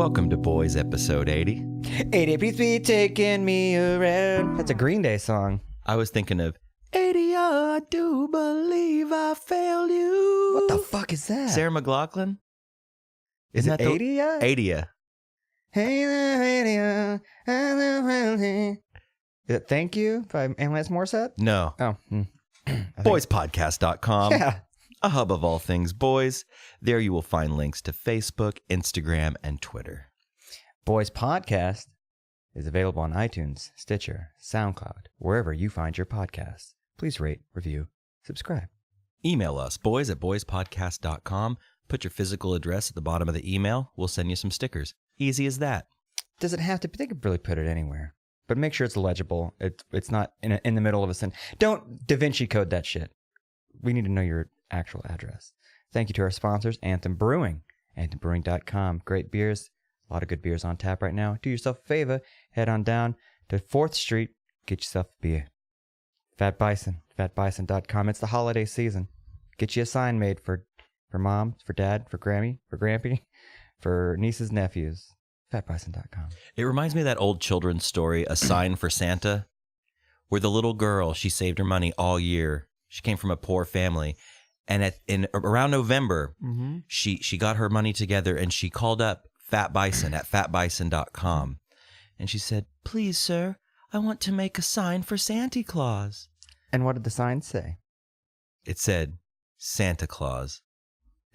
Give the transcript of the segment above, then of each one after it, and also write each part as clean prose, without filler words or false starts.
Welcome to Boys episode 80. 80 please be taking me around. That's a Green Day song. I was thinking of 80, I do believe I failed you. What the fuck is that? Sarah McLachlan? Is it 80? 80. Hey there, 80. Is it Thank You by Alanis Morissette? No. Oh. Boyspodcast.com. Yeah. A hub of all things boys. There you will find links to Facebook, Instagram, and Twitter. Boys Podcast is available on iTunes, Stitcher, SoundCloud, wherever you find your podcasts. Please rate, review, subscribe. Email us, boys@boyspodcast.com. Put your physical address at the bottom of the email. We'll send you some stickers. Easy as that. Does it have to be? They could really put it anywhere. But make sure it's legible. It's not in the middle of a sentence. Don't Da Vinci code that shit. We need to know your actual address. Thank you to our sponsors, Anthem Brewing, anthembrewing.com. Great beers. A lot of good beers on tap right now. Do yourself a favor. Head on down to 4th Street. Get yourself a beer. Fat Bison, fatbison.com. It's the holiday season. Get you a sign made for mom, for dad, for Grammy, for Grampy, for nieces, nephews. Fatbison.com. It reminds me of that old children's story, A Sign for Santa, where the little girl, she saved her money all year. She came from a poor family. And around November, she got her money together and she called up Fat Bison at fatbison.com. And she said, "Please, sir, I want to make a sign for Santa Claus." And what did the sign say? It said, Santa Claus.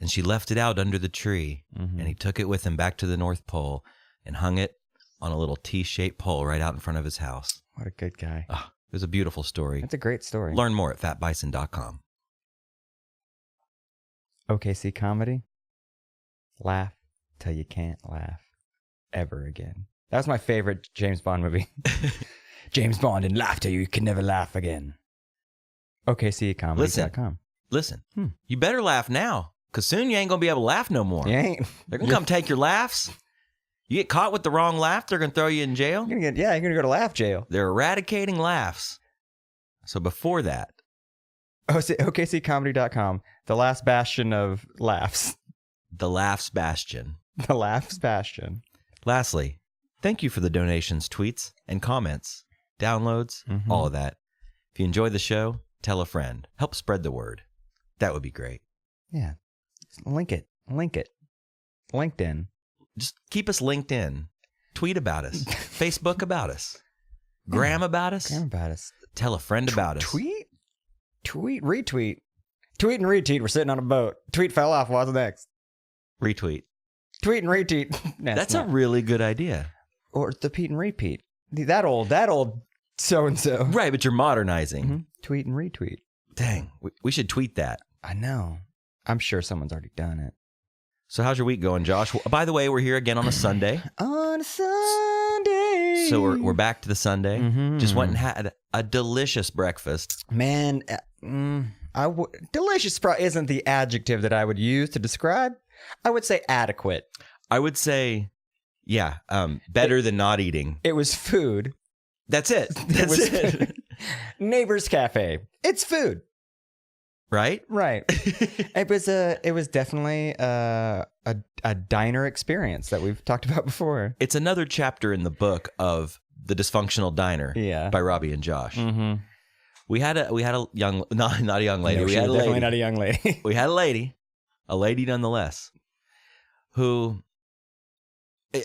And she left it out under the tree. And he took it with him back to the North Pole and hung it on a little T-shaped pole right out in front of his house. What a good guy. Oh, it was a beautiful story. That's a great story. Learn more at fatbison.com. OKC Comedy. Laugh till you can't laugh ever again. That was my favorite James Bond movie. James Bond and laugh till you can never laugh again. OKCComedy.com. Listen, you better laugh now, because soon you ain't going to be able to laugh no more. You ain't. They're going to come take your laughs. You get caught with the wrong laugh, they're going to throw you in jail. You're going to go to laugh jail. They're eradicating laughs. So before that. OKCComedy.com. The last bastion of laughs. The Laughs Bastion. The Laughs Bastion. Lastly, thank you for the donations, tweets, and comments, downloads, all of that. If you enjoy the show, tell a friend. Help spread the word. That would be great. Yeah. Link it. LinkedIn. Just keep us linked in. Tweet about us. Facebook about us. Gram about us. Tell a friend about us. Retweet. Tweet and retweet. We're sitting on a boat. Tweet fell off. What's next? Retweet. Tweet and retweet. That's a really good idea. Or the Pete and repeat. That old so-and-so. Right, but you're modernizing. Tweet and retweet. Dang, we should tweet that. I know. I'm sure someone's already done it. So how's your week going, Josh? By the way, we're here again on a Sunday. On a Sunday. So we're back to the Sunday. Just went and had a delicious breakfast. Man, delicious probably isn't the adjective that I would use to describe. I would say adequate. I would say, yeah, better than not eating. It was food. That's it. That's it. Neighbor's Cafe. It's food. Right? Right. It was definitely a diner experience that we've talked about before. It's another chapter in the book of The Dysfunctional Diner by Robbie and Josh. We had a young, not a young lady. No, we had a definitely lady. Not a young lady. We had a lady nonetheless, who,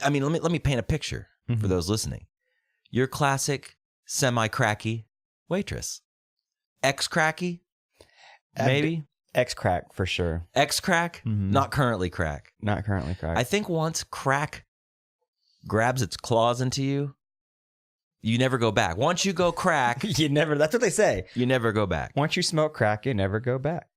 I mean, let me paint a picture for those listening. Your classic semi-cracky waitress. Ex-cracky, maybe? Ex-crack, for sure. Ex-crack? Not currently crack. Not currently crack. I think once crack grabs its claws into you, you never go back. Once you go crack... that's what they say. You never go back. Once you smoke crack, you never go back.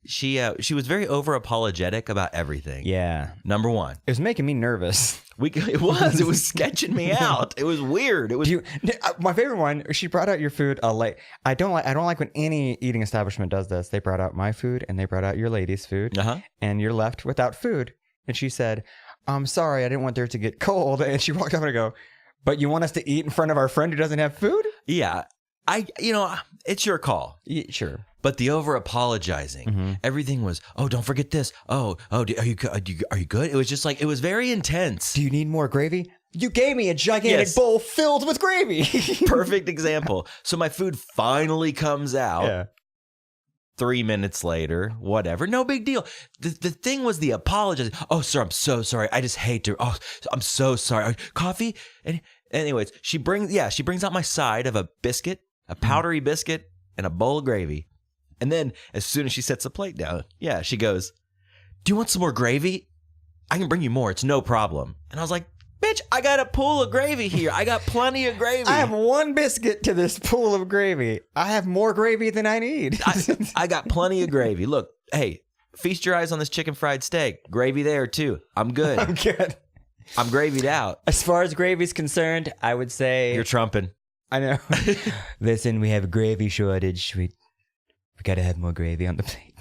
She was very over-apologetic about everything. Yeah. Number one. It was making me nervous. It was sketching me out. It was weird. It was my favorite one. She brought out your food late. I don't like when any eating establishment does this. They brought out my food and they brought out your lady's food, and you're left without food. And she said, "I'm sorry, I didn't want there to get cold." And she walked up and I go, "But you want us to eat in front of our friend who doesn't have food?" Yeah. it's your call. Yeah, sure. But the over apologizing, everything was, oh, don't forget this. Oh, are you good? It was just like, it was very intense. Do you need more gravy? You gave me a gigantic bowl filled with gravy. Perfect example. So my food finally comes out. Yeah. 3 minutes later, whatever, no big deal. The thing was the apologizing. Oh, sir, I'm so sorry. I just hate to. Oh, I'm so sorry. Coffee? And anyways, she brings out my side of a biscuit, a powdery biscuit, and a bowl of gravy. And then as soon as she sets the plate down, she goes, do you want some more gravy? I can bring you more. It's no problem. And I was like, bitch, I got a pool of gravy here. I got plenty of gravy. I have one biscuit to this pool of gravy. I have more gravy than I need. I got plenty of gravy. Look, hey, feast your eyes on this chicken fried steak. Gravy there too. I'm good. I'm good. I'm gravied out. As far as gravy's concerned, I would say... You're trumping. I know. Listen, we have a gravy shortage. We got to have more gravy on the plate.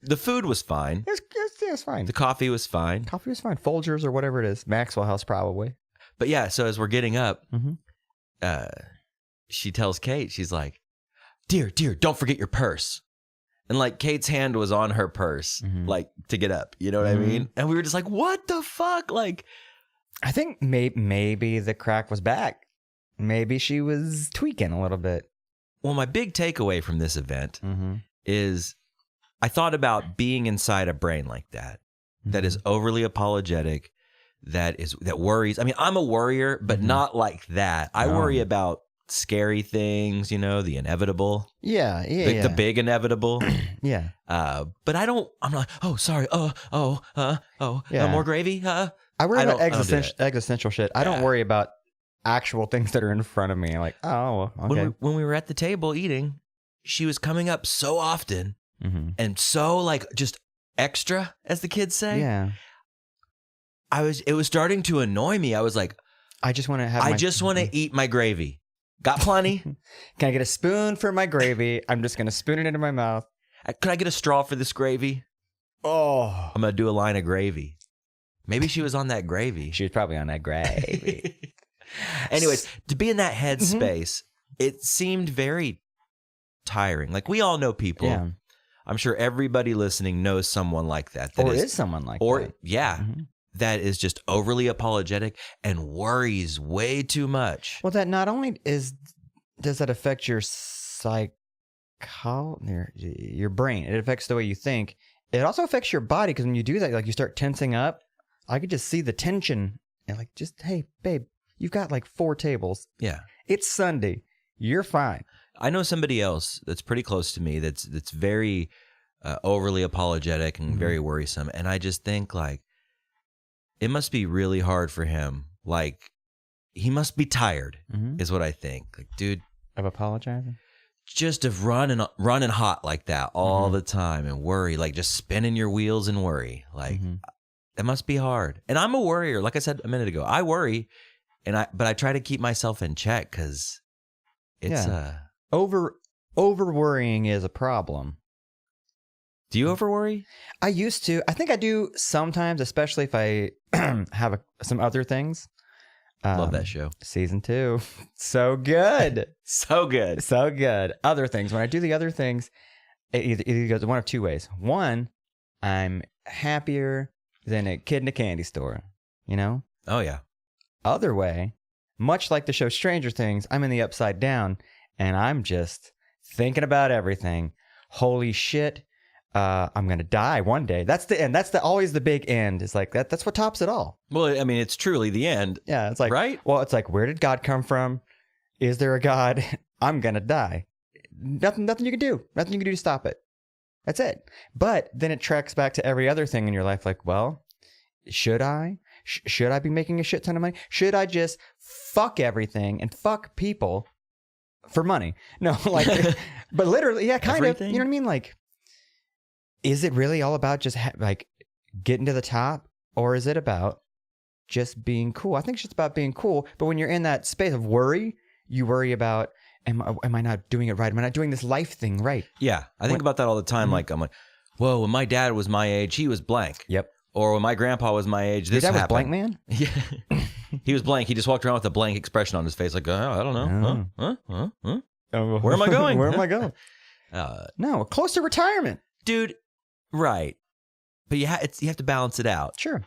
The food was fine. It was fine. The coffee was fine. Coffee was fine. Folgers or whatever it is. Maxwell House probably. But yeah, so as we're getting up, she tells Kate, she's like, dear, don't forget your purse. And like Kate's hand was on her purse, like to get up. You know what I mean? And we were just like, what the fuck? Like, I think maybe the crack was back. Maybe she was tweaking a little bit. Well, my big takeaway from this event is I thought about being inside a brain like that, that is overly apologetic, that worries. I mean, I'm a worrier, but not like that. I worry about scary things, the inevitable. Yeah. The big inevitable. Yeah. But I'm like, oh, sorry. More gravy? I worry about existential shit. I don't worry about actual things that are in front of me. Like, oh, okay. When we were at the table eating, she was coming up so often and so like just extra, as the kids say. Yeah. It was starting to annoy me. I was like, I just want to eat my gravy. Got plenty. Can I get a spoon for my gravy? I'm just going to spoon it into my mouth. Could I get a straw for this gravy? Oh. I'm going to do a line of gravy. Maybe she was on that gravy. She was probably on that gravy. Anyways, to be in that headspace, it seemed very tiring. Like, we all know people. Yeah. I'm sure everybody listening knows someone like that. Is someone like that. Yeah. That is just overly apologetic and worries way too much. Well, that not only does that affect your your brain. It affects the way you think. It also affects your body, because when you do that, like, you start tensing up. I could just see the tension and like, hey, babe, you've got like 4 tables. Yeah. It's Sunday. You're fine. I know somebody else that's pretty close to me that's very overly apologetic and very worrisome. And I just think, like, it must be really hard for him. Like, he must be tired, is what I think. Like, dude. Of apologizing? Just of running hot like that all the time and worry, like just spinning your wheels and worry. Like, it must be hard. And I'm a worrier. Like I said a minute ago, I worry, but I try to keep myself in check, because it's over worrying is a problem. Do you over worry? I used to. I think I do sometimes, especially if I have some other things. Love that show. Season 2. So good. So good. So good. Other things. When I do the other things, it either goes one of 2 ways. One, I'm happier than a kid in a candy store, Oh, yeah. Other way, much like the show Stranger Things, I'm in the upside down, and I'm just thinking about everything. Holy shit. I'm going to die one day. That's the end. That's always the big end. It's like that's what tops it all. Well, I mean, it's truly the end. Yeah. It's like, right? Well, it's like, where did God come from? Is there a God? I'm going to die. Nothing you can do. Nothing you can do to stop it. That's it. But then it tracks back to every other thing in your life. Like, well, should I? Should I be making a shit ton of money? Should I just fuck everything and fuck people for money? No, like, but literally, yeah, kind everything? of. You know what I mean? Like, is it really all about just like getting to the top, or is it about just being cool? I think it's just about being cool. But when you're in that space of worry, you worry about, am I not doing it right? Am I not doing this life thing right? Yeah. I think about that all the time. Like, I'm like, whoa, when my dad was my age, he was blank. Yep. Or when my grandpa was my age, this happened. Your dad was blank, man? Yeah. He was blank. He just walked around with a blank expression on his face. Like, I don't know. Where am I going? Where am I going? No, close to retirement. Dude, right. But you have to balance it out. Sure.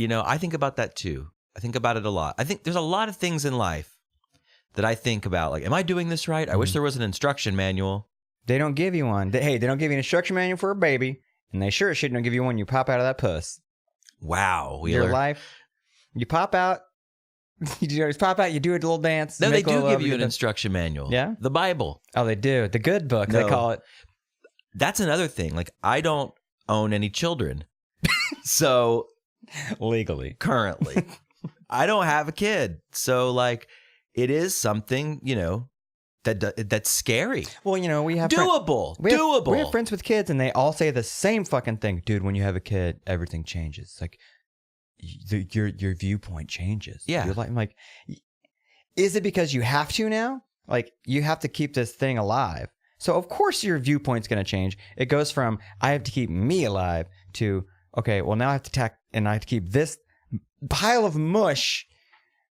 I think about that too. I think about it a lot. I think there's a lot of things in life that I think about. Like, am I doing this right? I wish there was an instruction manual. They don't give you one. They don't give you an instruction manual for a baby. And they sure shouldn't give you one. You pop out of that puss. Wow. Wheeler. Your life. You pop out. You just pop out. You do a little dance. No, they do give you an instruction manual. Yeah? The Bible. Oh, they do. The good book, they call it. That's another thing. Like, I don't own any children. So legally. Currently. I don't have a kid. So, like, it is something, that's scary. Well, we have doable. We have friends with kids, and they all say the same fucking thing. Dude, when you have a kid, everything changes. Like, your viewpoint changes. Yeah. I'm like, is it because you have to now? Like, you have to keep this thing alive. So, of course, your viewpoint's going to change. It goes from, I have to keep me alive to, okay, well, now I have to keep this pile of mush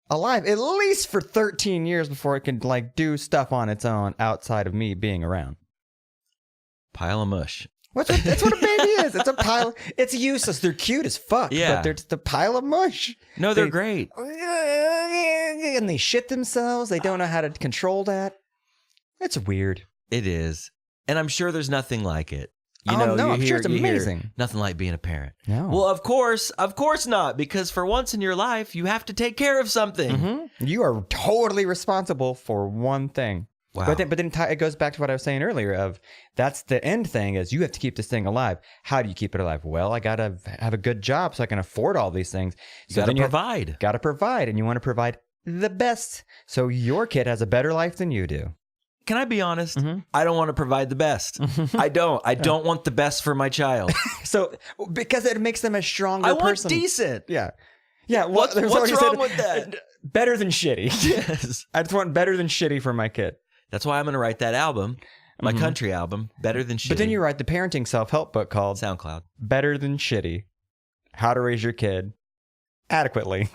alive at least for 13 years before it can, like, do stuff on its own outside of me being around. Pile of mush. That's what a baby is. It's a pile. It's useless. They're cute as fuck. Yeah. But they're just a pile of mush. No, they're great. And they shit themselves. They don't know how to control that. It's weird. It is. And I'm sure there's nothing like it. I'm sure it's amazing. Nothing like being a parent. No. Well, of course not. Because for once in your life, you have to take care of something. Mm-hmm. You are totally responsible for one thing. Wow. But then it goes back to what I was saying earlier of that's the end thing is you have to keep this thing alive. How do you keep it alive? Well, I got to have a good job so I can afford all these things. You got to provide. Got to provide. And you want to provide the best. So your kid has a better life than you do. Can I be honest? Mm-hmm. I don't want to provide the best. I don't. I don't want the best for my child. So because it makes them a stronger person. I want decent. Yeah. Yeah. What's wrong with that? Better than shitty. Yes. I just want better than shitty for my kid. That's why I'm going to write that album, my country album, Better Than Shitty. But then you write the parenting self-help book called SoundCloud. Better Than Shitty. How to Raise Your Kid Adequately.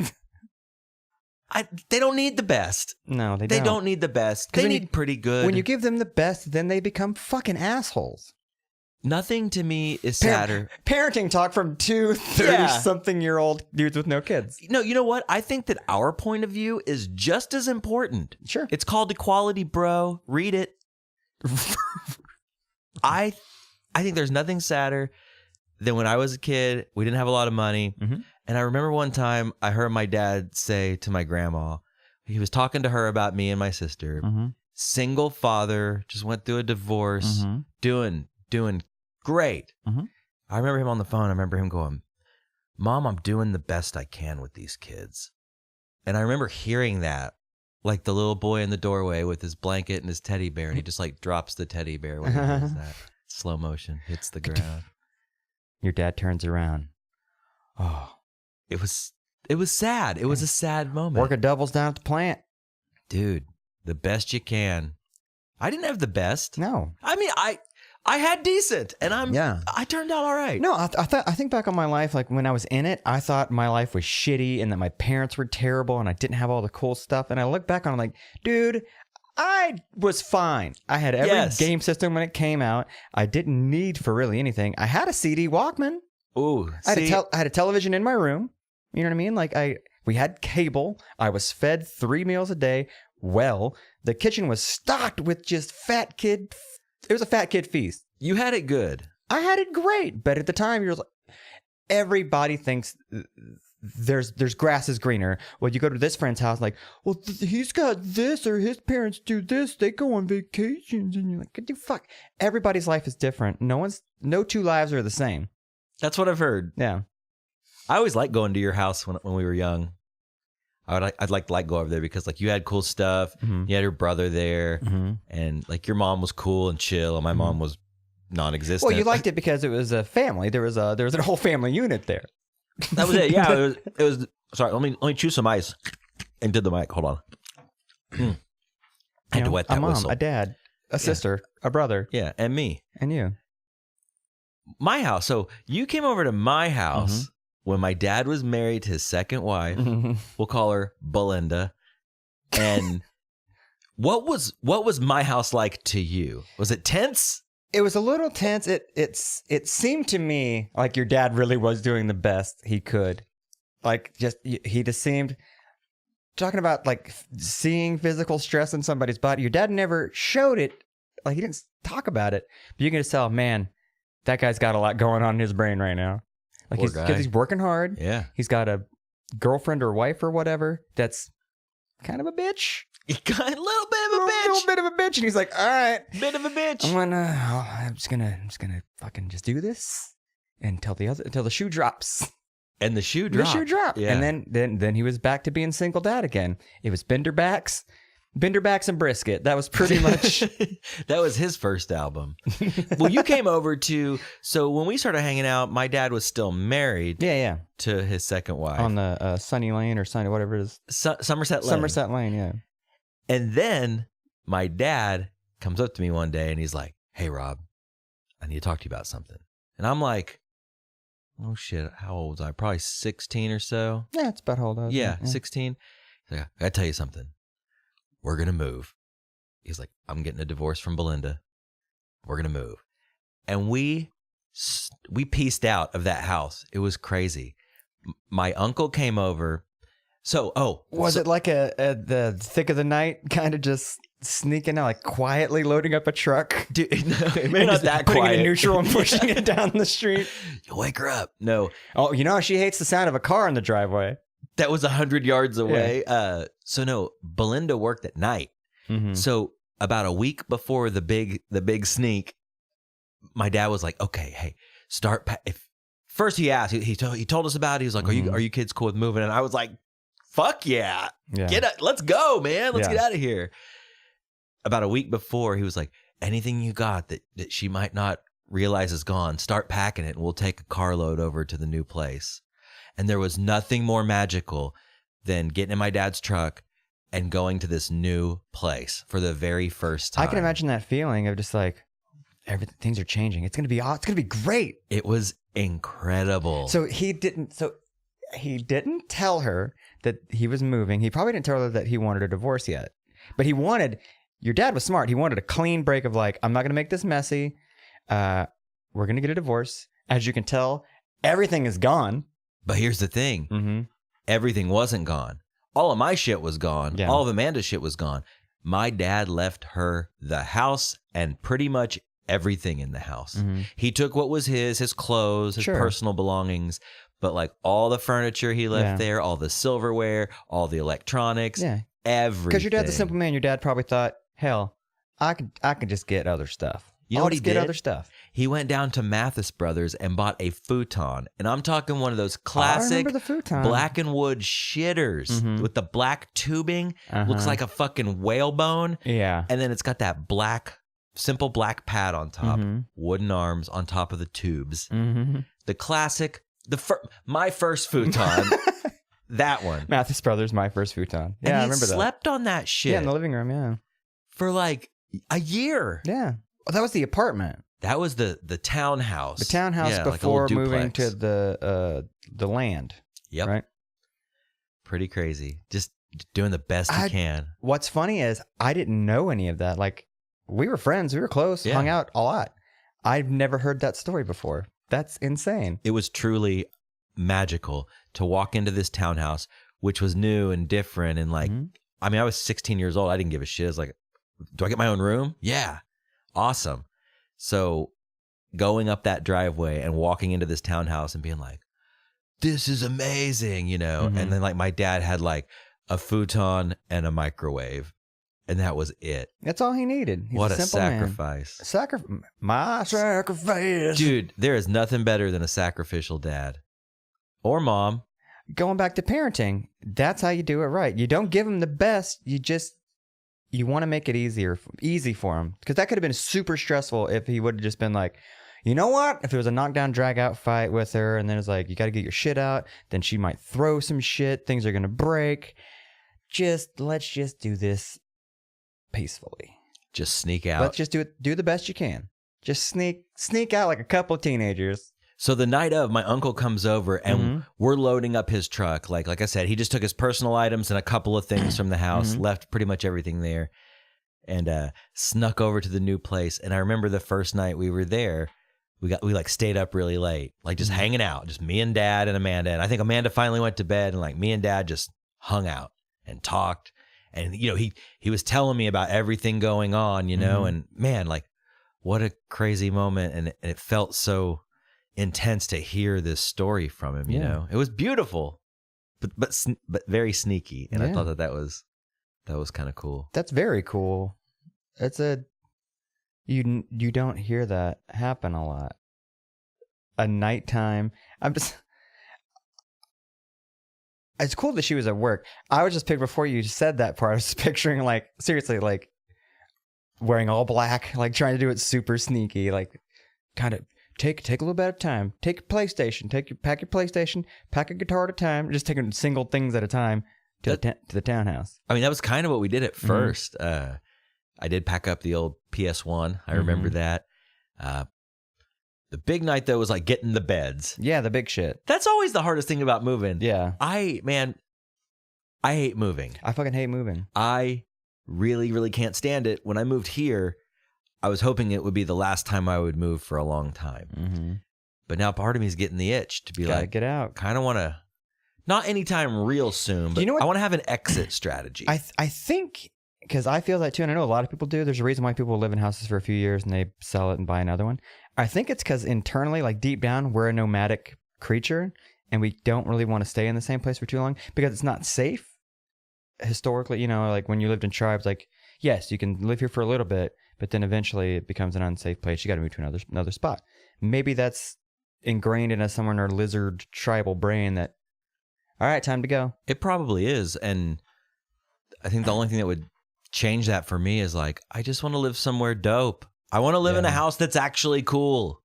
They don't need the best. No, they don't. They don't need the best. They need pretty good. When you give them the best, then they become fucking assholes. Nothing to me is sadder. Parenting talk from two 30-something-year-old dudes with no kids. No, you know what? I think that our point of view is just as important. Sure. It's called Equality, bro. Read it. I think there's nothing sadder than when I was a kid, we didn't have a lot of money. Mm-hmm. And I remember one time I heard my dad say to my grandma, he was talking to her about me and my sister. Mm-hmm. Single father, just went through a divorce, doing great. Mm-hmm. I remember him on the phone. I remember him going, Mom, I'm doing the best I can with these kids. And I remember hearing that, like the little boy in the doorway with his blanket and his teddy bear, and he just like drops the teddy bear when he does that. Slow motion, hits the ground. Your dad turns around. Oh, it was sad. It was a sad moment. Work a doubles down at the plant. Dude, the best you can. I didn't have the best. No. I mean, I had decent, and I turned out all right. No, I think back on my life, like when I was in it, I thought my life was shitty and that my parents were terrible and I didn't have all the cool stuff. And I look back on it like, dude, I was fine. I had every game system when it came out. I didn't need for really anything. I had a CD Walkman. Ooh, I had a television in my room. You know what I mean? Like we had cable. I was fed 3 meals a day. Well, the kitchen was stocked with just fat kid. It was a fat kid feast. You had it good. I had it great, but at the time you're like, everybody thinks there's grass is greener. Well, you go to this friend's house, like, well, he's got this, or his parents do this. They go on vacations, and you're like, dude, fuck. Everybody's life is different. No two lives are the same. That's what I've heard. Yeah. I always liked going to your house when we were young. I'd like to go over there because like you had cool stuff. Mm-hmm. You had your brother there, and like your mom was cool and chill, and my mom was non-existent. Well, you liked it because it was a family. There was a whole family unit there. That was it. Yeah, it was. Sorry, let me chew some ice into the mic. Hold on. I had to wet that whistle. A dad, a sister, a brother. Yeah, and me. And you. My house. So you came over to my house when my dad was married to his second wife. We'll call her Belinda. And What was my house like to you? Was it tense? It was a little tense. It seemed to me like your dad really was doing the best he could. Like he just seemed talking about like seeing physical stress in somebody's body. Your dad never showed it. Like he didn't talk about it. But you can just tell, man, that guy's got a lot going on in his brain right now. Like because he's working hard. Yeah. He's got a girlfriend or wife or whatever that's kind of a bitch. He got a little bit of a bitch. A little bit of a bitch, and he's like, "All right, bit of a bitch. I'm just gonna fucking just do this until the shoe drops." And the shoe dropped. The shoe dropped, Yeah. and then he was back to being single dad again. It was Benderbacks and brisket. That was pretty much. That was his first album. Well, you came over so when we started hanging out, my dad was still married. Yeah. To his second wife On the Sunny Lane or Sunny whatever it is. Somerset Lane. Somerset Lane, yeah. And then my dad comes up to me one day and he's like, "Hey, Rob, I need to talk to you about something." And I'm like, "Oh shit, how old was I? Probably 16 or so." Yeah, it's about how old I was. Yeah, 16. He's like, "I gotta tell you something. We're gonna move." He's like, "I'm getting a divorce from Belinda. We're gonna move." And we pieced out of that house. It was crazy. My uncle came over. Was it like the thick of the night, kind of just sneaking out, like quietly loading up a truck? Dude, no, maybe not that putting quiet. it in neutral and pushing it down the street. You wake her up. No. Oh, she hates the sound of a car in the driveway. That was 100 yards away. Yeah. So Belinda worked at night. Mm-hmm. So about a week before the big sneak, my dad was like, "Okay, hey, start." First he asked, he told us about it. He was like, mm-hmm. Are you kids cool with moving? And I was like, "Fuck yeah. Let's go, man. Let's get out of here." About a week before, he was like, "Anything you got that she might not realize is gone, start packing it and we'll take a carload over to the new place." And there was nothing more magical than getting in my dad's truck and going to this new place for the very first time. I can imagine that feeling of just like, things are changing. It's gonna be great. It was incredible. So he didn't tell her that he was moving. He probably didn't tell her that he wanted a divorce yet. But your dad was smart. He wanted a clean break of like, I'm not going to make this messy. We're going to get a divorce. As you can tell, everything is gone. But here's the thing. Mm-hmm. Everything wasn't gone. All of my shit was gone. Yeah. All of Amanda's shit was gone. My dad left her the house and pretty much everything in the house. Mm-hmm. He took what was his clothes, his personal belongings, but like all the furniture he left there, all the silverware, all the electronics, everything. Because your dad's a simple man. Your dad probably thought, hell, I could just get other stuff. You know what he did? Get other stuff. He went down to Mathis Brothers and bought a futon. And I'm talking one of those classic black and wood shitters with the black tubing. Looks like a fucking whalebone. Yeah. And then it's got that simple black pad on top, wooden arms on top of the tubes. Mm-hmm. The classic, my first futon, that one. Mathis Brothers, my first futon. Yeah, I remember that. Slept on that shit. Yeah, in the living room, yeah. For like a year. Yeah. Well, that was the apartment. That was the townhouse. The townhouse before moving to the land. Yep. Right? Pretty crazy. Just doing the best you can. What's funny is I didn't know any of that. Like, we were friends. We were close. Hung out a lot. I've never heard that story before. That's insane. It was truly magical to walk into this townhouse, which was new and different. And like, I mean, I was 16 years old. I didn't give a shit. I was like, do I get my own room? Yeah. Awesome. So going up that driveway and walking into this townhouse and being like, this is amazing, And then like my dad had like a futon and a microwave. And that was it. That's all he needed. He's what a sacrifice. My sacrifice. Dude, there is nothing better than a sacrificial dad. Or mom. Going back to parenting, that's how you do it right. You don't give him the best. You want to make it easy for him. Because that could have been super stressful if he would have just been like, you know what? If it was a knockdown, drag out fight with her, and then it's like, you got to get your shit out. Then she might throw some shit. Things are going to break. Let's just do this peacefully. Just sneak out. Let's just do the best you can. Just sneak out like a couple of teenagers. So the night of, my uncle comes over and we're loading up his truck. Like I said, he just took his personal items and a couple of things from the house, left pretty much everything there. and snuck over to the new place. And I remember the first night we were there, we like stayed up really late, like just hanging out, just me and Dad and Amanda. And I think Amanda finally went to bed, and like me and Dad just hung out and talked. And he was telling me about everything going on, and man, like what a crazy moment. And it felt so intense to hear this story from him. It was beautiful, but very sneaky. And I thought that was kind of cool. That's very cool. It's you don't hear that happen a lot. A nighttime. It's cool that she was at work. I was just before you said that part, I was picturing like seriously like wearing all black, like trying to do it super sneaky, like kind of take a little bit of time. Take your PlayStation, pack your PlayStation, pack a guitar at a time, just taking single things at a time to the townhouse. I mean, that was kind of what we did at first. I did pack up the old PS1. I remember that. The big night, though, was like getting the beds. Yeah, the big shit. That's always the hardest thing about moving. Yeah. I hate moving. I fucking hate moving. I really, really can't stand it. When I moved here, I was hoping it would be the last time I would move for a long time. Mm-hmm. But now part of me is getting the itch to be like, get out. Kind of want to, not anytime real soon, but I want to have an exit strategy. I think... Because I feel that too, and I know a lot of people do. There's a reason why people live in houses for a few years and they sell it and buy another one. I think it's because internally, like deep down, we're a nomadic creature and we don't really want to stay in the same place for too long because it's not safe. Historically, like when you lived in tribes, like, yes, you can live here for a little bit, but then eventually it becomes an unsafe place. You got to move to another spot. Maybe that's ingrained in us somewhere in our lizard tribal brain that, all right, time to go. It probably is. And I think the only thing that would change that for me is like, I just want to live somewhere dope. I want to live in a house that's actually cool.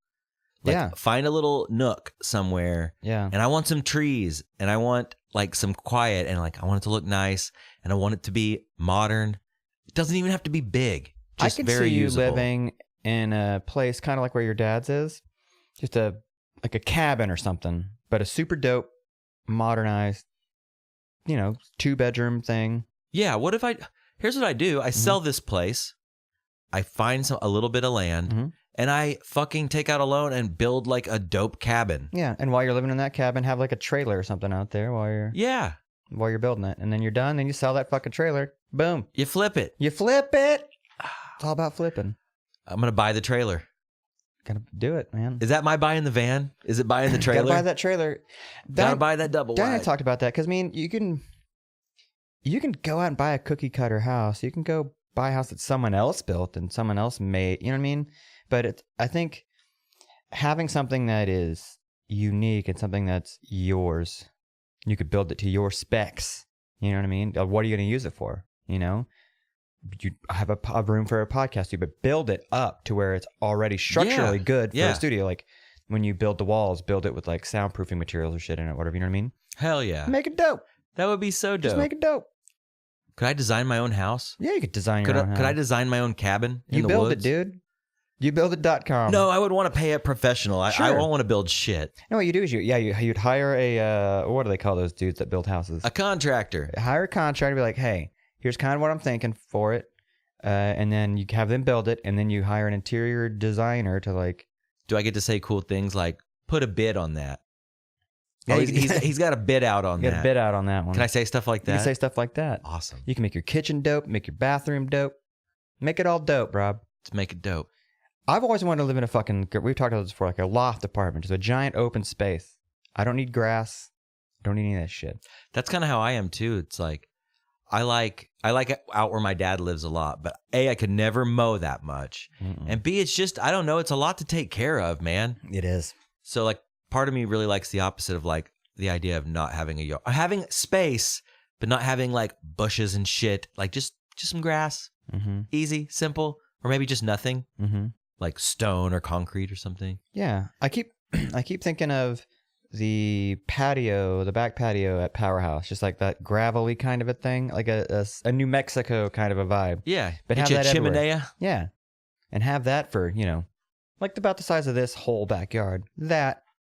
Like find a little nook somewhere. Yeah. And I want some trees and I want like some quiet and like I want it to look nice and I want it to be modern. It doesn't even have to be big. Just I could very see you usable. living in a place kind of like where your dad's is. Just like a cabin or something, but a super dope, modernized, 2-bedroom thing. Yeah. Here's what I do. I sell this place. I find a little bit of land and I fucking take out a loan and build like a dope cabin. Yeah. And while you're living in that cabin, have like a trailer or something out there while you're building it. And then you're done. Then you sell that fucking trailer. Boom. You flip it. It's all about flipping. I'm going to buy the trailer. Gotta do it, man. Is that my buying the van? Is it buying the trailer? Gotta buy that trailer. Gotta buy that double wide. Dan and I talked about that because, you can go out and buy a cookie cutter house. You can go buy a house that someone else built and someone else made. You know what I mean? But I think having something that is unique and something that's yours, you could build it to your specs. You know what I mean? What are you going to use it for? You have a room for a podcast, but build it up to where it's already structurally good for a studio. Like when you build the walls, build it with like soundproofing materials or shit in it, whatever. You know what I mean? Hell yeah. Make it dope. That would be so dope. Just make it dope. Could I design my own house? Yeah, you could design your own house. Could I design my own cabin in you the build woods? it, dude. YouBuildIt.com. No, I would want to pay a professional. Sure. I won't want to build shit. No, what you do is you'd hire a what do they call those dudes that build houses? A contractor. Hire a contractor. Be like, hey, here's kind of what I'm thinking for it, and then you have them build it, and then you hire an interior designer to like. Do I get to say cool things like put a bid on that? Yeah, he's got a bid out on that. Got a bid out on that one. Can I say stuff like that? You can say stuff like that. Awesome. You can make your kitchen dope, make your bathroom dope, make it all dope, Rob. Let's make it dope. I've always wanted to live in we've talked about this before, like a loft apartment, just a giant open space. I don't need grass. I don't need any of that shit. That's kind of how I am too. It's like, I like out where my dad lives a lot, but A, I could never mow that much. And B, it's just, I don't know, it's a lot to take care of, man. It is. So like, part of me really likes the opposite of like the idea of not having a yard, having space, but not having like bushes and shit. Like just some grass, easy, simple, or maybe just nothing, like stone or concrete or something. Yeah, I keep thinking of the back patio at Powerhouse, just like that gravelly kind of a thing, like a New Mexico kind of a vibe. Yeah, but have that chimenea. Yeah, and have that for like about the size of this whole backyard.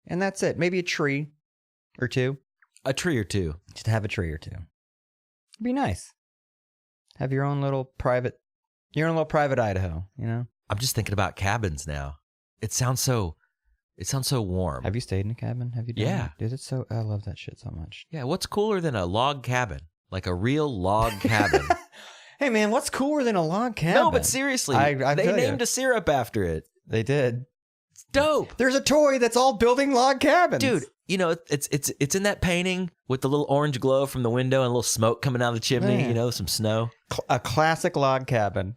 And that's it. Maybe a tree or two. A tree or two. Just have a tree or two. It'd be nice. Have your own little private You're in a little private Idaho, you know? I'm just thinking about cabins now. It sounds so warm. Have you stayed in a cabin? Have you done Yeah. that? Dude, it's so, I love that shit so much. Yeah, what's cooler than a log cabin? Like a real log cabin. Hey, man, what's cooler than a log cabin? No, but seriously, I they tell ya. named a syrup after it. They did. It's dope. There's a toy that's all building log cabins. Dude, you know, it's in that painting with the little orange glow from the window and a little smoke coming out of the chimney, Man. you know, some snow. A classic log cabin.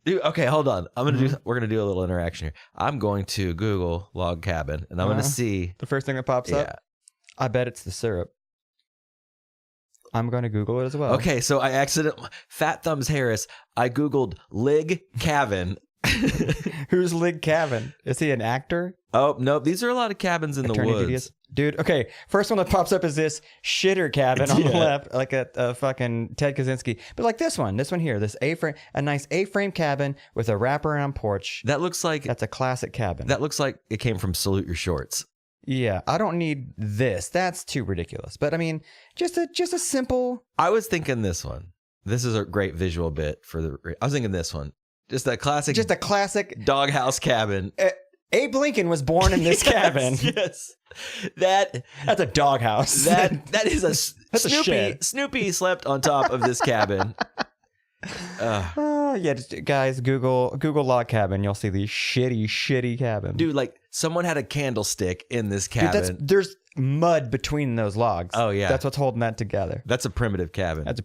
Dude, okay, hold on. We're gonna do a little interaction here. I'm going to Google log cabin and I'm gonna see. The first thing that pops up? I bet it's the syrup. I'm going to Google it as well. Okay, so I Fat Thumbs Harris, I Googled Lig Cabin. Who's Lig Cabin? Is he an actor? Oh, no, these are a lot of cabins in Attorney the woods. Didius? Dude, okay. First one that pops up is this shitter cabin on the left, like a fucking Ted Kaczynski. But like this one here, this A-frame, a nice A-frame cabin with a wraparound porch. That looks like That's a classic cabin. That looks like it came from Salute Your Shorts. Yeah, I don't need this. That's too ridiculous. But I mean, just a simple. I was thinking this one. This is a great visual bit for I was thinking this one. Just a classic doghouse cabin. Abe Lincoln was born in this cabin. Yes. That's a doghouse. That is That's a shed. Snoopy slept on top of this cabin. Yeah, just, guys, Google log cabin. You'll see these shitty cabins. Dude, like someone had a candlestick in this cabin. Dude, there's mud between those logs. Oh, yeah. That's what's holding that together. That's a primitive cabin. That's a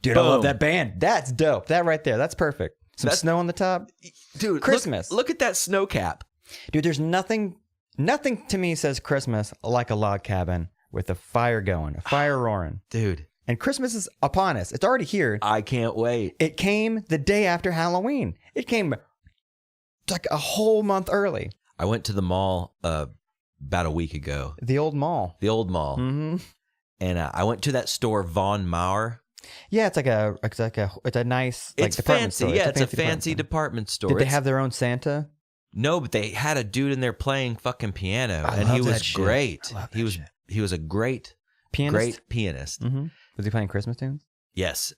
Dude, Boom. I love that band. That's dope. That right there. That's perfect. Some snow on the top. Dude, Christmas. Look at that snow cap. Dude, there's nothing to me says Christmas like a log cabin with a fire going, a fire roaring. Dude. And Christmas is upon us. It's already here. I can't wait. It came the day after Halloween. It came like a whole month early. I went to the mall about a week ago. The old mall. Mm-hmm. And I went to that store, Von Maur. Yeah, it's a nice like it's department fancy. store. Yeah, it's a fancy department store. Did they have their own Santa? No, but they had a dude in there playing fucking piano, and he was great. He was a great pianist. Mm-hmm. Was he playing Christmas tunes? Yes,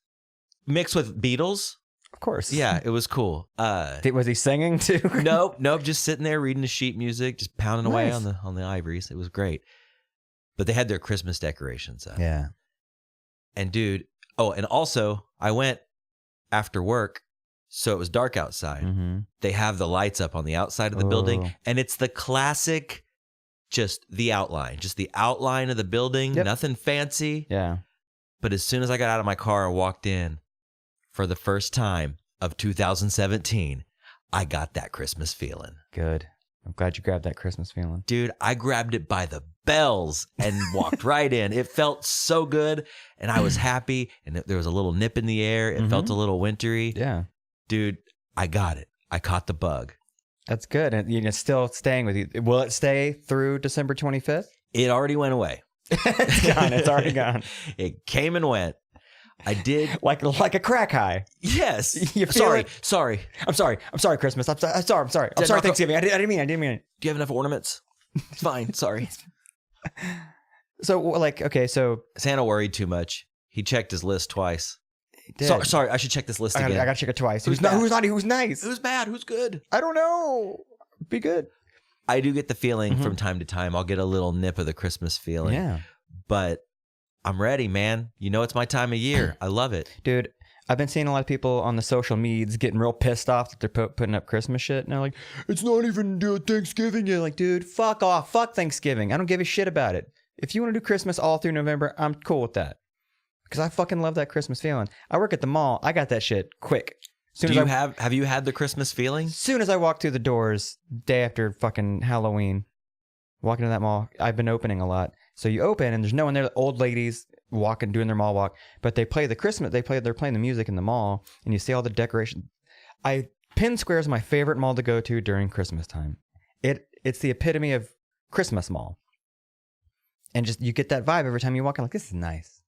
mixed with Beatles. Of course. Yeah, it was cool. Was he singing too? Nope, just sitting there reading the sheet music, just pounding away on the ivories. It was great. But they had their Christmas decorations up. Yeah. And dude, and also I went after work, so it was dark outside. Mm-hmm. They have the lights up on the outside of the building, and it's the classic, just the outline of the building, nothing fancy. Yeah. But as soon as I got out of my car and walked in, for the first time of 2017, I got that Christmas feeling. Good. I'm glad you grabbed that Christmas feeling. Dude, I grabbed it by the bells and walked right in. It felt so good, and I was happy, and there was a little nip in the air. It felt a little wintry. Yeah. Dude, I got it. I caught the bug. That's good. And it's still staying with you. Will it stay through December 25th? It already went away. It's gone. It's already gone. It came and went. I did like a crack high. Yes. You feel Sorry. I'm sorry, Christmas. I'm sorry. Thanksgiving. I didn't mean it. Do you have enough ornaments? It's fine. Sorry. So so Santa worried too much. He checked his list twice. He did. Sorry, I should check this list again. I gotta check it twice. Who's naughty? Who's nice? Who's bad? Who's good? I don't know. Be good. I do get the feeling from time to time. I'll get a little nip of the Christmas feeling. Yeah. But I'm ready, man. You know, it's my time of year. I love it. Dude, I've been seeing a lot of people on the social medias getting real pissed off that they're putting up Christmas shit. And they're like, it's not even Thanksgiving yet. Like, dude, fuck off. Fuck Thanksgiving. I don't give a shit about it. If you want to do Christmas all through November, I'm cool with that. Because I fucking love that Christmas feeling. I work at the mall. I got that shit quick. Have you had the Christmas feeling? As soon as I walk through the doors, day after fucking Halloween, walking to that mall, I've been opening a lot. So you open and there's no one there. Old ladies walking, doing their mall walk, but they're playing the music in the mall, and you see all the decoration. Penn Square is my favorite mall to go to during Christmas time. It's the epitome of Christmas mall, and just you get that vibe every time you walk in. Like, this is nice.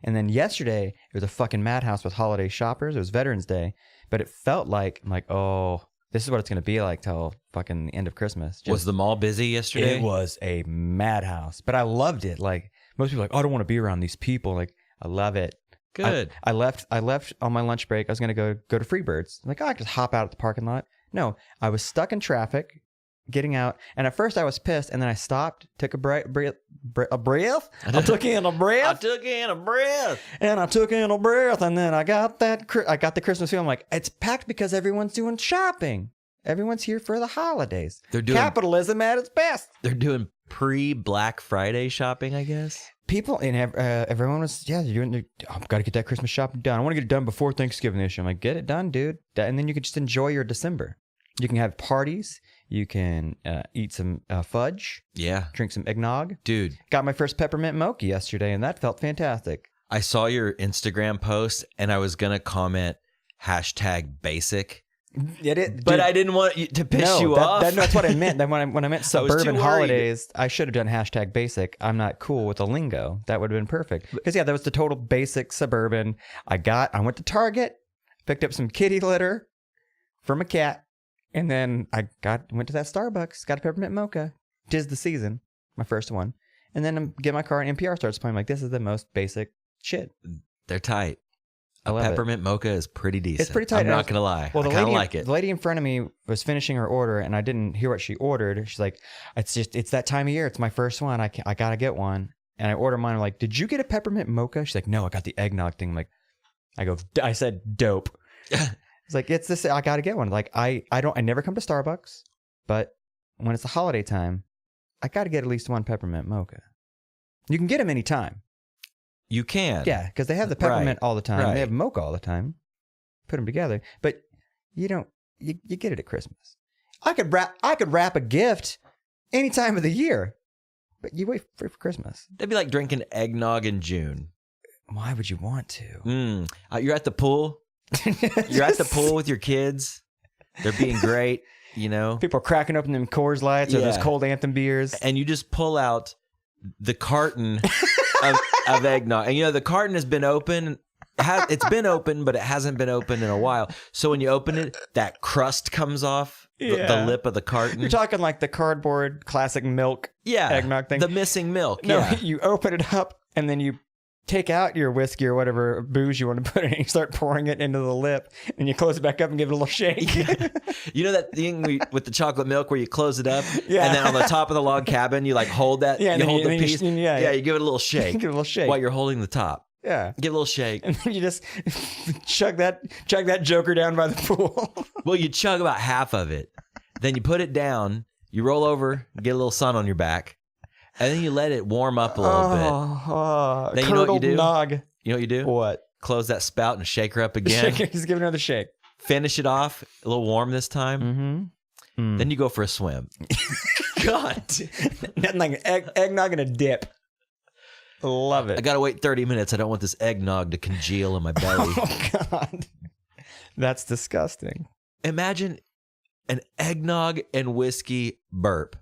And then yesterday it was a fucking madhouse with holiday shoppers. It was Veterans Day, but it felt like I'm like, oh, this is what it's gonna be like till fucking the end of Christmas. Was the mall busy yesterday? It was a madhouse, but I loved it. Like, most people are like, oh, I don't want to be around these people. Like, I love it. Good. I left on my lunch break. I was going to go to Freebirds. I'm like, I could just hop out at the parking lot. No, I was stuck in traffic, getting out. And at first I was pissed, and then I stopped, took a breath. I took in a breath. And I took in a breath, and then I got the Christmas feeling. I'm like, it's packed because everyone's doing shopping. Everyone's here for the holidays. They're doing capitalism at its best. They're doing pre-Black Friday shopping, I guess. People and everyone was they're doing. I've got to get that Christmas shopping done. I want to get it done before Thanksgiving this year. I'm like, get it done, dude, and then you can just enjoy your December. You can have parties. You can eat some fudge. Yeah. Drink some eggnog. Dude. Got my first peppermint mocha yesterday, and that felt fantastic. I saw your Instagram post, and I was gonna comment #basic. But I didn't want to piss you off. That's what I meant. Then when I meant suburban holidays, I should have done #basic. I'm not cool with the lingo. That would have been perfect. Because that was the total basic suburban. I went to Target, picked up some kitty litter from a cat, and then went to that Starbucks, got a peppermint mocha. 'Tis the season, my first one. And then get my car and NPR starts playing. I'm like, this is the most basic shit. They're tight. A peppermint mocha is pretty decent. It's pretty tight. I'm not going to lie. Well, I kind of like it. The lady in front of me was finishing her order, and I didn't hear what she ordered. She's like, it's that time of year. It's my first one. I got to get one. And I order mine. I'm like, did you get a peppermint mocha? She's like, no, I got the eggnog thing. I'm like, I said, dope. It's like, it's this. I got to get one. Like, I never come to Starbucks, but when it's the holiday time, I got to get at least one peppermint mocha. You can get them anytime. You can. Yeah, because they have the peppermint all the time. Right. They have mocha all the time. Put them together. But you don't, you get it at Christmas. I could wrap a gift any time of the year, but you wait for Christmas. That'd be like drinking eggnog in June. Why would you want to? You're at the pool. You're at the pool with your kids. They're being great, you know. People are cracking open them Coors Lights or those cold Anthem beers. And you just pull out the carton of eggnog. And, you know, the carton has been open. It's been open, but it hasn't been open in a while. So when you open it, that crust comes off the lip of the carton. You're talking like the cardboard classic milk eggnog thing. The missing milk. No, you open it up and then you take out your whiskey or whatever booze you want to put in, and you start pouring it into the lip, and you close it back up and give it a little shake. You know that thing with the chocolate milk where you close it up, and then on the top of the log cabin, you like hold that, you hold the piece, you give it a little shake. Give it a little shake while you're holding the top. Yeah, give it a little shake, and then you just chug that joker down by the pool. Well, you chug about half of it, then you put it down, you roll over, get a little sun on your back. And then you let it warm up a little bit. Then you know what you do? Nog. You know what you do? What? Close that spout and shake her up again. Just give it another shake. Finish it off a little warm this time. Mm-hmm. Then you go for a swim. God. Nothing like eggnog and a dip. Love it. I got to wait 30 minutes. I don't want this eggnog to congeal in my belly. Oh, God. That's disgusting. Imagine an eggnog and whiskey burp.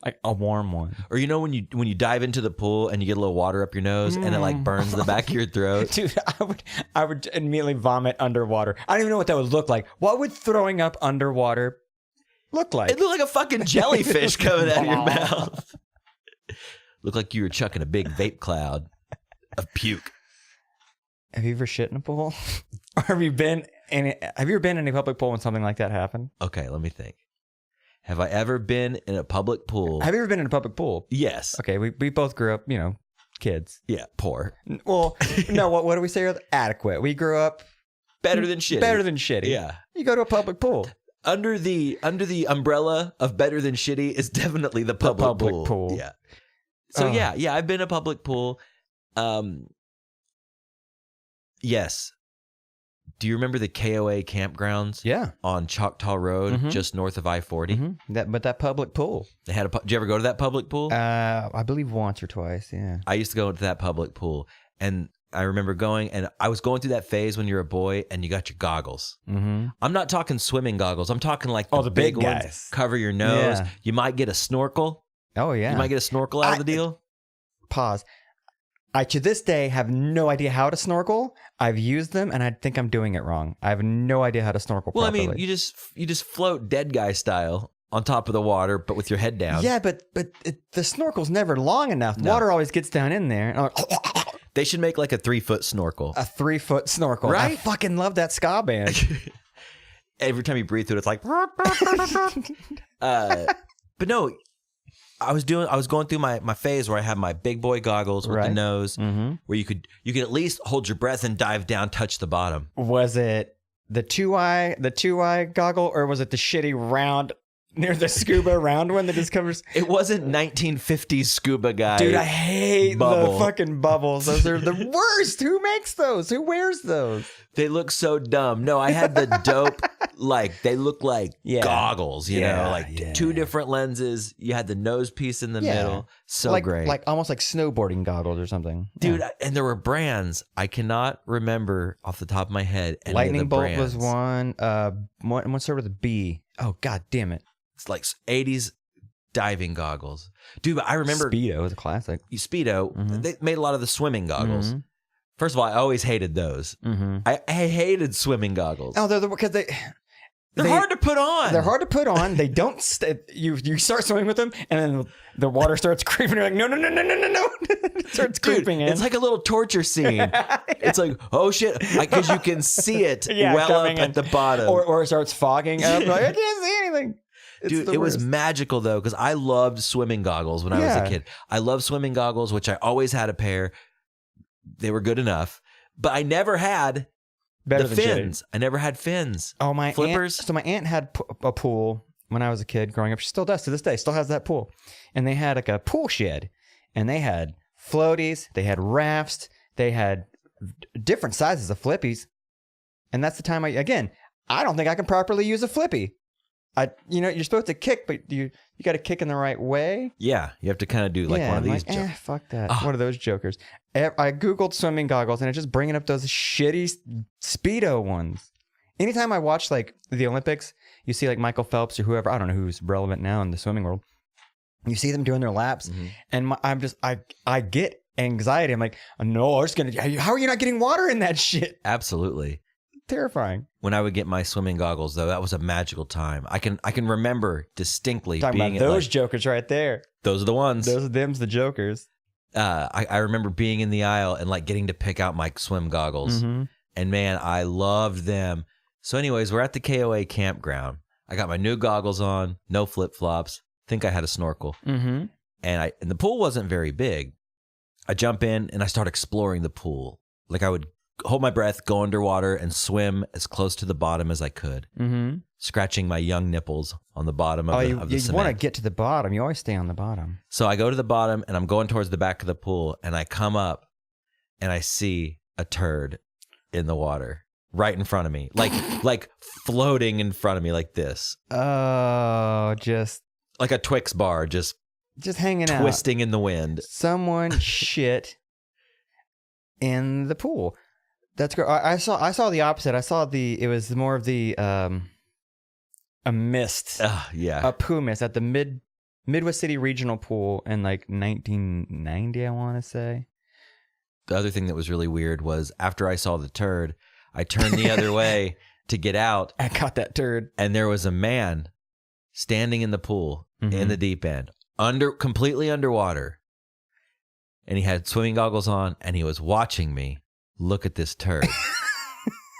Like a warm one. Or you know when you dive into the pool and you get a little water up your nose and it like burns the back of your throat? Dude, I would immediately vomit underwater. I don't even know what that would look like. What would throwing up underwater look like? It looked like a fucking jellyfish coming out of your mouth. Looked like you were chucking a big vape cloud of puke. Have you ever shit in a pool? Or have you ever been in a public pool when something like that happened? Okay, let me think. Have I ever been in a public pool? Have you ever been in a public pool? Yes. Okay, we both grew up, you know, kids. Yeah, poor. Well, no, what do we say? Adequate. We grew up better than shitty. Better than shitty. Yeah. You go to a public pool. Under the umbrella of better than shitty is definitely the public pool. Yeah. So yeah, I've been in a public pool. Yes. Do you remember the KOA campgrounds? Yeah. On Choctaw Road, just north of I-40? Mm-hmm. That public pool. They had did you ever go to that public pool? I believe once or twice, yeah. I used to go to that public pool, and I remember going, and I was going through that phase when you're a boy and you got your goggles. Mm-hmm. I'm not talking swimming goggles. I'm talking like the big guys. Ones. Cover your nose. Yeah. You might get a snorkel. Oh, yeah. You might get a snorkel out of the deal. Pause. I, to this day, have no idea how to snorkel. I've used them, and I think I'm doing it wrong. I have no idea how to snorkel properly. I mean, you just float dead guy style on top of the water, but with your head down. Yeah, but the snorkel's never long enough. No. Water always gets down in there. They should make like a 3-foot snorkel. A 3-foot snorkel. Right? I fucking love that ska band. Every time you breathe through it, it's like. But no, I was going through my phase where I had my big boy goggles with the nose, where you could at least hold your breath and dive down, touch the bottom. Was it the 2-eye goggle, or was it the shitty round near the scuba round one that just covers? It wasn't 1950s scuba guy. Dude, I hate bubble. the fucking bubbles. Those are the worst. Who makes those? Who wears those? They look so dumb. No, I had the dope, like, they look like goggles, you know, like 2 different lenses. You had the nose piece in the middle. So great. Like almost like snowboarding goggles or something. Dude, and there were brands. I cannot remember off the top of my head any Lightning of the Bolt brands. was one. One started with a B. Oh, God damn it. It's like 80s diving goggles. Dude, but I remember Speedo was a classic. Speedo, they made a lot of the swimming goggles. First of all, I always hated those. I hated swimming goggles. Oh, because they're hard to put on. They're hard to put on. They don't. You start swimming with them, and then the water starts creeping. You're like, no. It starts creeping in. It's like a little torture scene. It's like, oh shit, because you can see it well up at the bottom, or it starts fogging up. Like, I can't see anything. Dude, it was magical though, because I loved swimming goggles when I was a kid. I loved swimming goggles, which I always had a pair. They were good enough, but I never had the fins. I never had fins. Oh, my flippers. So my aunt had a pool when I was a kid growing up. She still does to this day. Still has that pool, and they had like a pool shed, and they had floaties, they had rafts, they had different sizes of flippies, and that's the time I don't think I can properly use a flippy. You're supposed to kick, but you got to kick in the right way. Yeah, you have to kind of do like one of these. Fuck that. One of those jokers. I Googled swimming goggles, and it's just bringing up those shitty Speedo ones. Anytime I watch like the Olympics, you see like Michael Phelps or whoever, I don't know who's relevant now in the swimming world. You see them doing their laps, and I get anxiety. I'm like, no, how are you not getting water in that shit? Absolutely. Terrifying. When I would get my swimming goggles, though, that was a magical time. I can remember distinctly talking being about those jokers right there. Those are the ones. Them's the jokers. I remember being in the aisle and like getting to pick out my swim goggles, and man, I loved them. So, anyways, we're at the KOA campground. I got my new goggles on, no flip flops. Think I had a snorkel, and the pool wasn't very big. I jump in and I start exploring the pool. Like I would hold my breath, go underwater, and swim as close to the bottom as I could, scratching my young nipples on the bottom of the cement. You want to get to the bottom. You always stay on the bottom. So I go to the bottom, and I'm going towards the back of the pool, and I come up, and I see a turd in the water right in front of me, like floating in front of me like this. Oh, just like a Twix bar, just hanging out, twisting in the wind. Someone shit in the pool. That's great. I saw the opposite. It was more of the a mist. Yeah. A poo mist at the Midwest City Regional Pool in like 1990, I want to say. The other thing that was really weird was after I saw the turd, I turned the other way to get out. I caught that turd. And there was a man standing in the pool in the deep end, completely underwater. And he had swimming goggles on, and he was watching me look at this turd.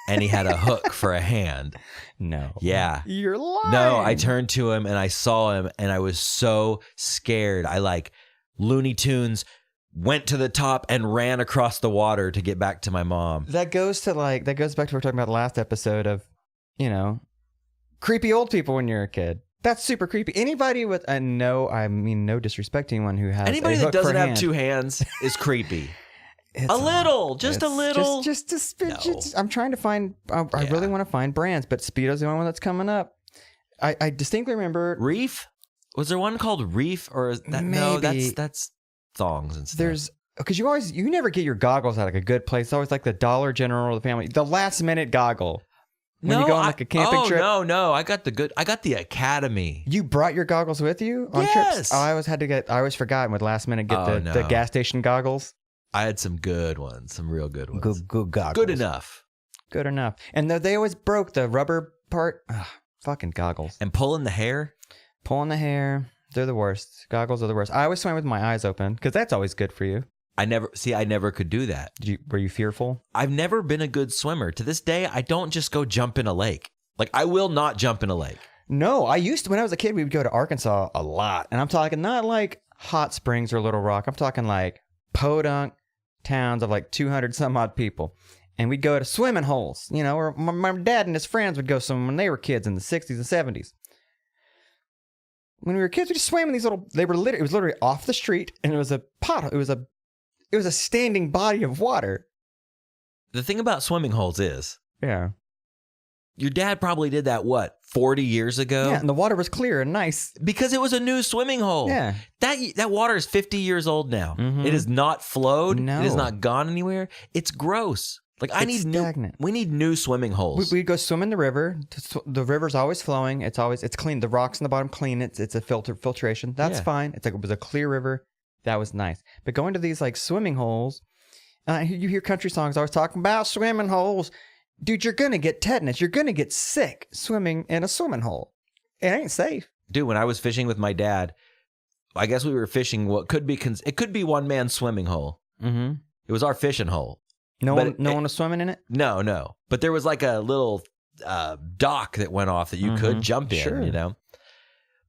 And he had a hook for a hand. No. Yeah. You're lying. No, I turned to him and I saw him, and I was so scared. I like Looney Tunes went to the top and ran across the water to get back to my mom. That goes back to what we were talking about the last episode of, creepy old people when you're a kid. That's super creepy. Anybody with no disrespect to anyone who has anybody a that hook doesn't for have hand. 2 hands is creepy. Just a little. I'm trying to find. I really want to find brands, but Speedo's the only one that's coming up. I distinctly remember Reef. Was there one called Reef or is that? Maybe. No, that's thongs and stuff. There's because you never get your goggles at like a good place. It's always like the Dollar General or the Family. The last minute goggle. When you go on like a camping trip. No. I got the Academy. You brought your goggles with you on trips? Oh, I always forgot with last minute get the gas station goggles. I had some good ones, some real good ones. Good goggles. Good enough. Good enough. And they always broke the rubber part. Ugh, fucking goggles. And pulling the hair. They're the worst. Goggles are the worst. I always swim with my eyes open because that's always good for you. I never could do that. Were you fearful? I've never been a good swimmer. To this day, I don't just go jump in a lake. Like, I will not jump in a lake. No, I used to. When I was a kid, we would go to Arkansas a lot. And I'm talking not like Hot Springs or Little Rock. I'm talking like podunk towns of like 200 some odd people. And we'd go to swimming holes, you know, or my dad and his friends would go swim when they were kids in the 60s and 70s. When we were kids, we just swam in these little, it was literally off the street, and it was a pot, it was a standing body of water. The thing about swimming holes is, yeah, your dad probably did that, 40 years ago? Yeah, and the water was clear and nice. Because it was a new swimming hole. Yeah. That water is 50 years old now. Mm-hmm. It has not flowed. No. It has not gone anywhere. It's gross. Like, we need new swimming holes. We'd go swim in the river. The river's always flowing. It's clean. The rocks in the bottom clean. It's a filtration. That's fine. It was a clear river. That was nice. But going to these like swimming holes, you hear country songs always talking about swimming holes. Dude, you're going to get tetanus. You're going to get sick swimming in a swimming hole. It ain't safe. Dude, when I was fishing with my dad, I guess we were fishing what could be, it could be one man's swimming hole. Mm-hmm. It was our fishing hole. No one was swimming in it? No. But there was like a little dock that went off that you could jump in, sure. you know?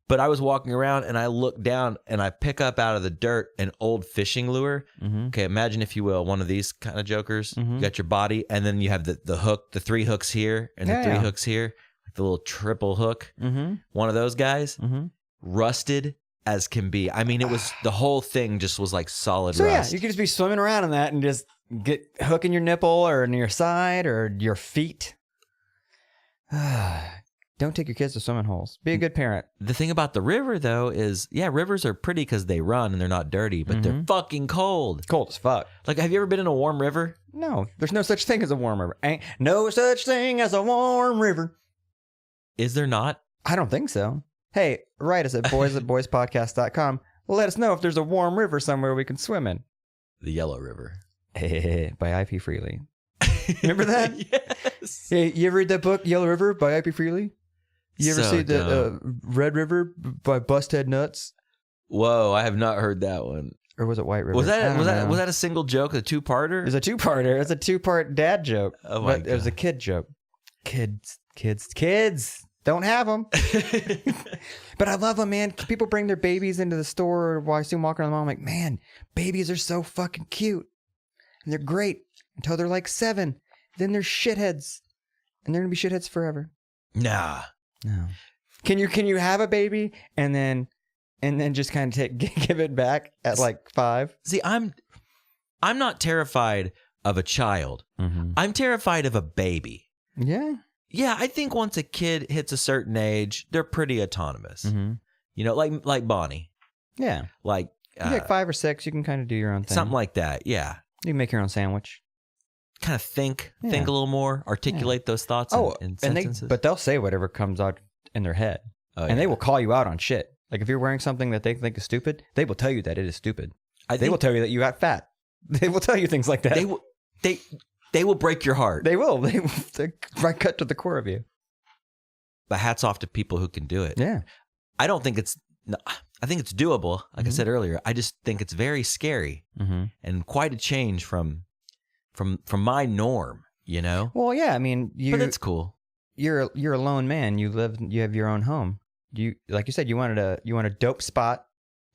But I was walking around and I look down and I pick up out of the dirt an old fishing lure. Mm-hmm. Okay, imagine, if you will, one of these kind of jokers. Mm-hmm. You got your body, and then you have the hook, the 3 hooks here and the 3 hooks here, like the little triple hook. Mm-hmm. One of those guys, Mm-hmm. rusted as can be. I mean, it was, the whole thing just was like solid So rust. yeah, you could just be swimming around in that and just get hooking your nipple or in your side or your feet. Don't take your kids to swimming holes. Be a good parent. The thing about the river, though, is, rivers are pretty because they run and they're not dirty, but they're fucking cold. Cold as fuck. Like, have you ever been in a warm river? No, there's no such thing as a warm river. Ain't no such thing as a warm river. Is there not? I don't think so. Hey, write us at boyspodcast.com. Let us know if there's a warm river somewhere we can swim in. The Yellow River. By IP Freely. Remember that? Yes. Hey, you ever read that book, Yellow River by IP Freely? You ever see the Red River by Busthead Nuts? Whoa, I have not heard that one. Or was it White River? Was that a single joke, a two-parter? It was a two-parter. It's a two-part dad joke. Oh my God. It was a kid joke. Kids. Don't have them. But I love them, man. People bring their babies into the store while I see them walking around the mall. I'm like, man, babies are so fucking cute. And they're great until they're like 7. Then they're shitheads. And they're going to be shitheads forever. Nah. No. Can you have a baby and then just kind of give it back at like 5? See, I'm not terrified of a child. Mm-hmm. I'm terrified of a baby. Yeah. Yeah, I think once a kid hits a certain age, they're pretty autonomous. Mm-hmm. You know, like Bonnie. Yeah. Like you get 5 or 6, you can kind of do your own thing. something like that. Yeah. You can make your own sandwich. Kind of think a little more, articulate those thoughts in sentences. But they'll say whatever comes out in their head. Oh, and they will call you out on shit. Like if you're wearing something that they think is stupid, they will tell you that it is stupid. They will tell you that you got fat. They will tell you things like that. They will break your heart. They will. They right cut to the core of you. But hats off to people who can do it. Yeah. I think it's doable. Like I said earlier, I just think it's very scary and quite a change from my norm, you know? Well, yeah, I mean, but it's cool. You're a lone man. You have your own home. Like you said, you want a dope spot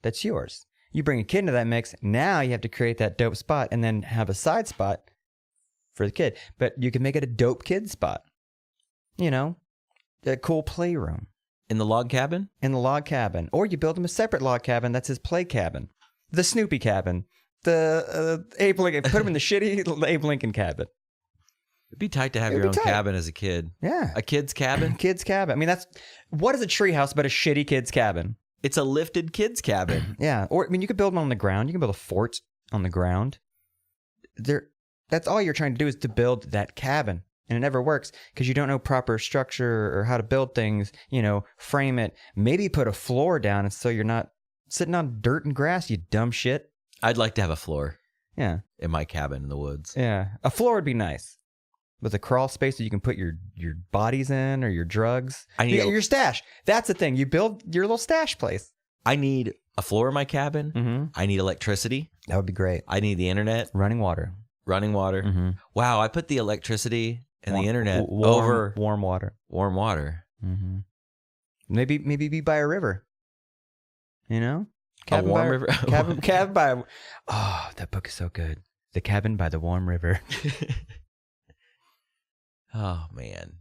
that's yours. You bring a kid into that mix. Now you have to create that dope spot and then have a side spot for the kid. But you can make it a dope kid spot. You know, a cool playroom. In the log cabin? In the log cabin. Or you build him a separate log cabin that's his play cabin. The Snoopy cabin. The Abe Lincoln. Put him in the shitty Abe Lincoln cabin. It'd be tight to have your own cabin as a kid. Yeah. A kid's cabin? Kid's cabin. I mean, what is a treehouse but a shitty kid's cabin? It's a lifted kid's cabin. Yeah. Or, I mean, you could build them on the ground. You can build a fort on the ground. That's all you're trying to do is to build that cabin. And it never works because you don't know proper structure or how to build things, frame it. Maybe put a floor down so you're not sitting on dirt and grass, you dumb shit. I'd like to have a floor. Yeah. In my cabin in the woods. Yeah. A floor would be nice. With a crawl space that you can put your bodies in or your drugs. Your stash. That's the thing. You build your little stash place. I need a floor in my cabin. Mm-hmm. I need electricity. That would be great. I need the internet. Running water. Mm-hmm. Wow, I put the electricity and the internet over warm water. Warm water. Mm-hmm. Maybe be by a river. You know, a warm river. Cabin by. Oh, that book is so good. The Cabin by the Warm River. Oh man,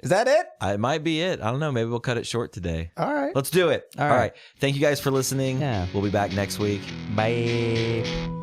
is that it? It might be it. I don't know. Maybe we'll cut it short today. All right, let's do it. All right. Thank you guys for listening. Yeah. We'll be back next week. Bye.